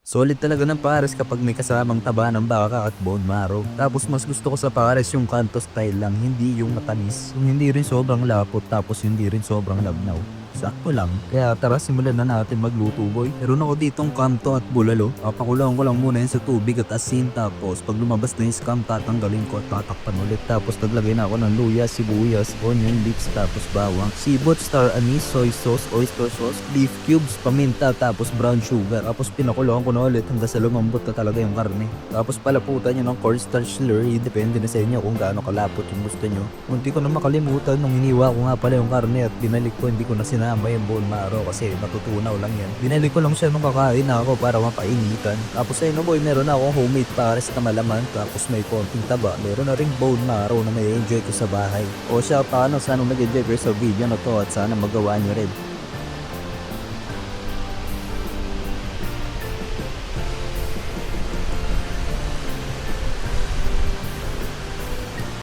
Solid talaga ng pares kapag may kasamang taba ng baka at bone marrow. Tapos mas gusto ko sa pares yung kanto style lang, hindi yung matamis. Yung hindi rin sobrang lapot tapos hindi rin sobrang labnaw. Sakto lang. Kaya tara simulan na natin magluto boy. Meron ako ditong kanto at bulalo. Papakuloan ko lang muna yun sa tubig at asin. Tapos pag lumabas na yung scam tatanggalin ko at tatakpan ulit. Tapos naglagay na ako ng luya, sibuyas, onion leaves, tapos bawang, sibot, star anise, soy sauce, oyster sauce, beef cubes, paminta, tapos brown sugar. Tapos pinakuloan ko na ulit hanggang sa lumambot na talaga yung karne. Tapos palaputan nyo ng cornstarch slurry. Depende na sa inyo kung gaano kalapot yung gusto nyo. Munti ko na makalimutan nung iniwa ko nga pala yung karne at binalik ko, hindi ko na sinama yung bone marrow kasi matutunaw lang yan. Binalik ko lang siya nung kakain na ako para mapainitan. Tapos ayun na boy, meron na akong homemade pares na malaman. Tapos may konting taba. Meron na ring bone marrow na may enjoy ko sa bahay. O siya, paano? Sana nag-enjoy kayo sa video na to at sana magawa nyo rin.